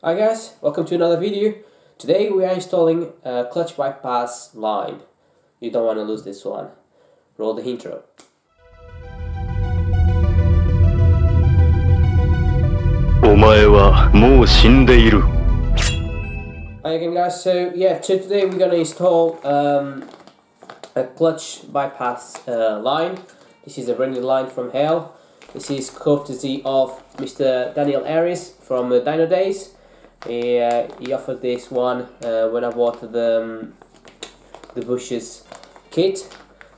Hi guys, welcome to another video. Today we are installing a clutch bypass line. You don't want to lose this one. Roll the intro. Hi again guys, so today we're gonna install a clutch bypass line. This is a brand new line from Hell. This is courtesy of Mr. Daniel Aries from Dino Days. He offered this one when I bought the Bushes kit.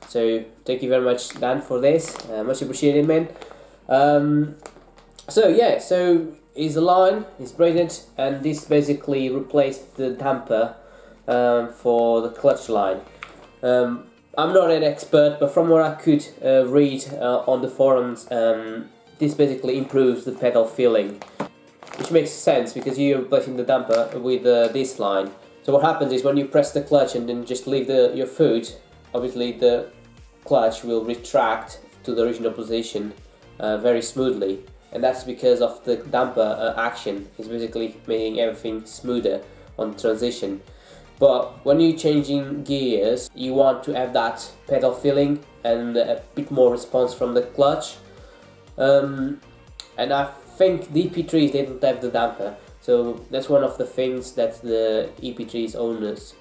So thank you very much, Dan, for this. Much appreciated, man. So is a line, it's braided, and this basically replaced the damper for the clutch line. I'm not an expert, but from what I could read on the forums, this basically improves the pedal feeling, which makes sense because you're replacing the damper with this line. So what happens is when you press the clutch and then just leave your foot, obviously the clutch will retract to the original position very smoothly, and that's because of the damper action. It's basically making everything smoother on transition. But when you're changing gears, you want to have that pedal feeling and a bit more response from the clutch. And I think the EP3s, they don't have the damper, so that's one of the things that the EP3's owners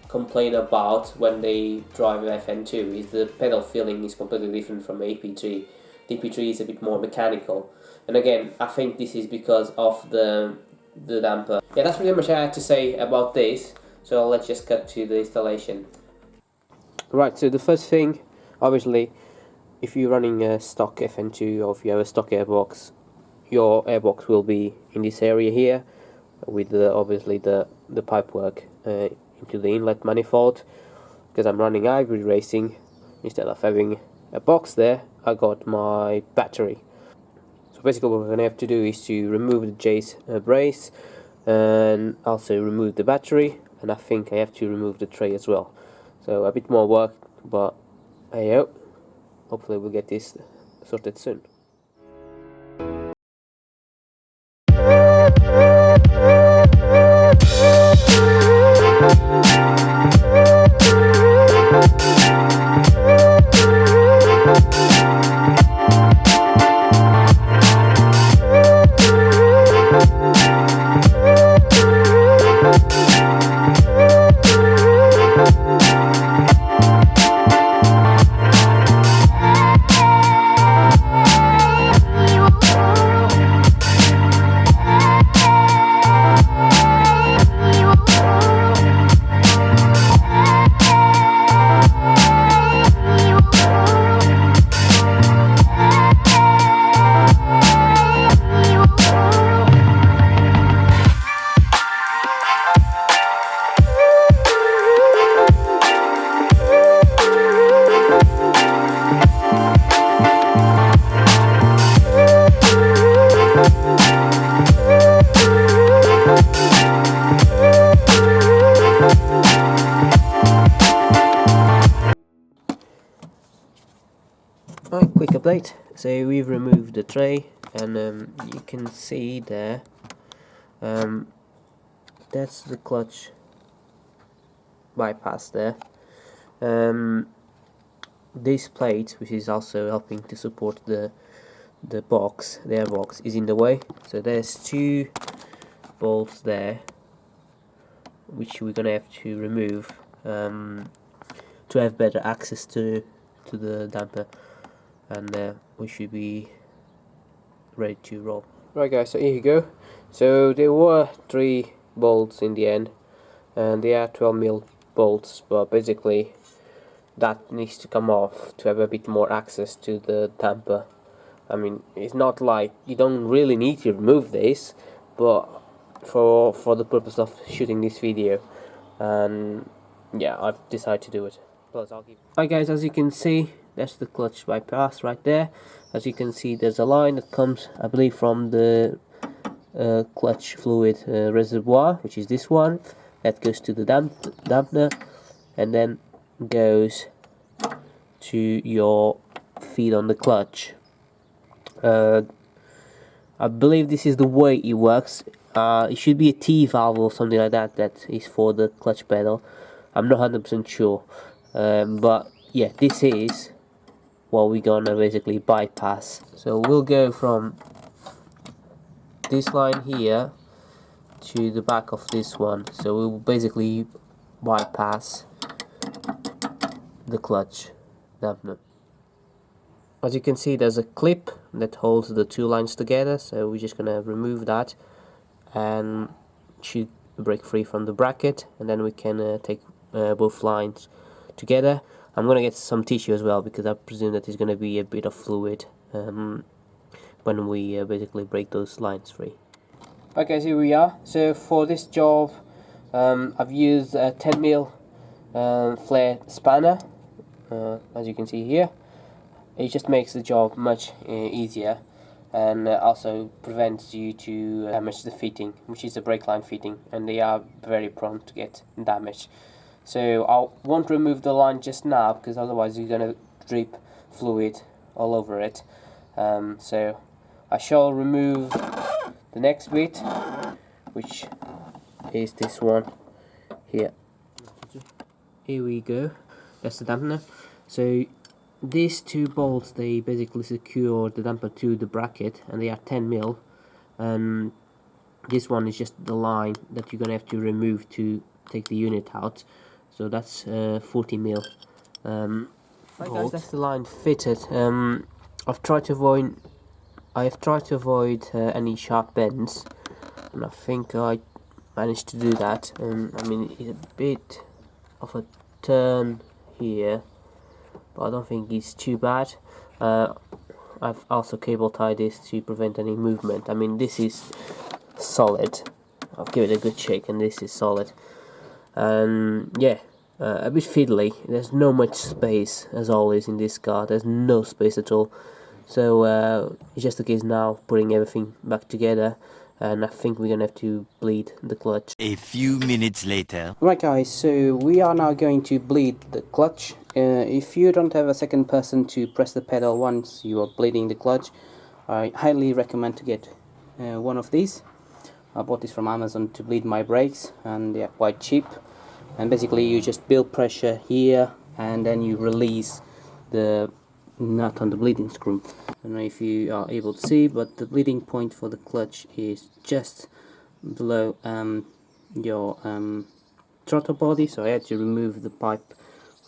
complain about when they drive FN2, is the pedal feeling is completely different from EP3. The EP3 is a bit more mechanical, and again, I think this is because of the damper. Yeah, that's pretty much what I had to say about this, so let's just cut to the installation. Right, so the first thing, obviously, if you're running a stock FN2 or if you have a stock airbox, your airbox will be in this area here with obviously the pipework into the inlet manifold. Because I'm running hybrid racing, instead of having a box there, I got my battery. So basically what we're going to have to do is to remove the J's brace and also remove the battery, and I think I have to remove the tray as well. So a bit more work, but hey, hopefully we'll get this sorted soon. Quick update. So we've removed the tray, and you can see there, that's the clutch bypass there. This plate, which is also helping to support the airbox, is in the way. So there's two bolts there, which we're gonna have to remove to have better access to the damper, and we should be ready to roll. Right guys, so here you go. So there were 3 bolts in the end, and they are 12mm bolts, but basically that needs to come off to have a bit more access to the damper. I mean, it's not like you don't really need to remove this, but for the purpose of shooting this video, and yeah, I've decided to do it. Plus I'll give. Hi guys, as you can see, that's the clutch bypass right there. As you can see, there's a line that comes, I believe, from the clutch fluid reservoir, which is this one, that goes to the dampener, and then goes to your feet on the clutch. I believe this is the way it works. It should be a T valve or something like that. That is for the clutch pedal. I'm not 100% sure, but yeah, this is what we're gonna basically bypass. So we'll go from this line here to the back of this one. So we'll basically bypass the clutch dampener. As you can see, there's a clip that holds the two lines together, so we're just gonna remove that and shoot the brake free from the bracket, and then we can take both lines together. I'm gonna get some tissue as well, because I presume that there's gonna be a bit of fluid when we basically break those lines free. Okay, so here we are. So for this job, I've used a 10mm flare spanner, as you can see here. It just makes the job much easier, and also prevents you to damage the fitting, which is the brake line fitting, and they are very prone to get damaged. So I won't remove the line just now, because otherwise you're going to drip fluid all over it. So I shall remove the next bit, which is this one here. Here we go. That's the dampener. So these two bolts, they basically secure the damper to the bracket, and they are 10mm, and this one is just the line that you're gonna have to remove to take the unit out. So that's 40mm. Right guys, that's the line fitted. I've tried to avoid any sharp bends, and I think I managed to do that. I mean, it's a bit of a turn here, but I don't think it's too bad. I've also cable tied this to prevent any movement. I mean, this is solid. I'll give it a good shake, and this is solid. And yeah, a bit fiddly. There's no much space, as always in this car. There's no space at all. So it's just the case now putting everything back together, and I think we're gonna have to bleed the clutch. A few minutes later. Right guys, so we are now going to bleed the clutch. If you don't have a second person to press the pedal once you are bleeding the clutch, I highly recommend to get one of these. I bought this from Amazon to bleed my brakes, and they're quite cheap. And basically you just build pressure here, and then you release the nut on the bleeding screw. I don't know if you are able to see, but the bleeding point for the clutch is just below your throttle body, so I had to remove the pipe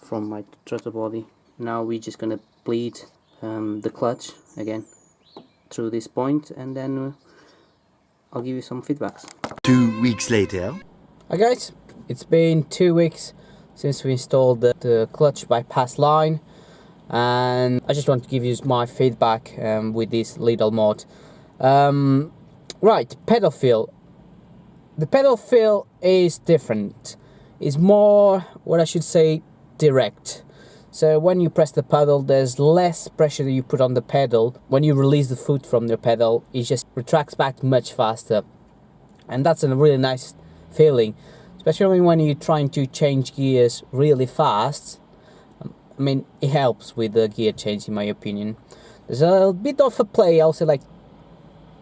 from my throttle body. Now we're just gonna bleed the clutch again through this point, and then I'll give you some feedbacks. 2 weeks later. Hi guys, it's been 2 weeks since we installed the clutch bypass line, and I just want to give you my feedback with this little mod. Right, pedal feel. The pedal feel is different. It's more, what I should say, direct. So when you press the pedal, there's less pressure that you put on the pedal. When you release the foot from the pedal, it just retracts back much faster. And that's a really nice feeling, especially when you're trying to change gears really fast. I mean, it helps with the gear change, in my opinion. There's a bit of a play, I'll say, like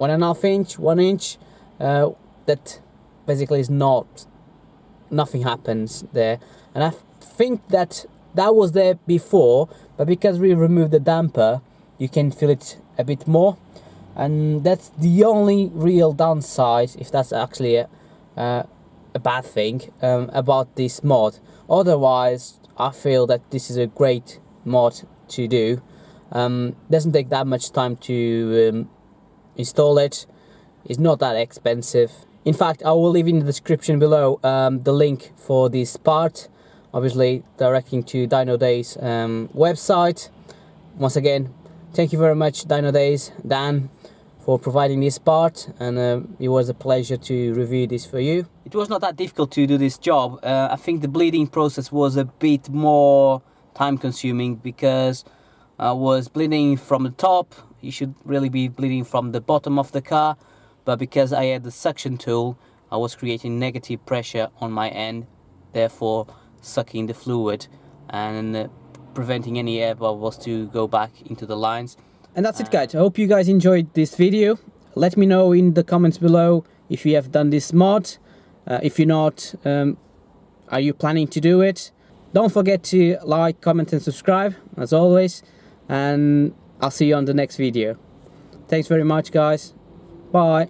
1.5 inch, 1 inch, that basically is nothing happens there. And I think that was there before, but because we removed the damper, you can feel it a bit more, and that's the only real downside, if that's actually a bad thing, about this mod. Otherwise, I feel that this is a great mod to do. Doesn't take that much time to install it. It's not that expensive. In fact, I will leave in the description below the link for this part, obviously directing to Dyno Days website. Once again, thank you very much, Dyno Days, Dan, for providing this part, and it was a pleasure to review this for you. It was not that difficult to do this job. I think the bleeding process was a bit more time consuming, because I was bleeding from the top. You should really be bleeding from the bottom of the car, but because I had the suction tool, I was creating negative pressure on my end, therefore sucking the fluid and preventing any air bubbles to go back into the lines. And that's it guys, I hope you guys enjoyed this video. let me know in the comments below if you have done this mod. If you're not, are you planning to do it? Don't forget to like, comment and subscribe as always, and I'll see you on the next video. Thanks very much guys. Bye.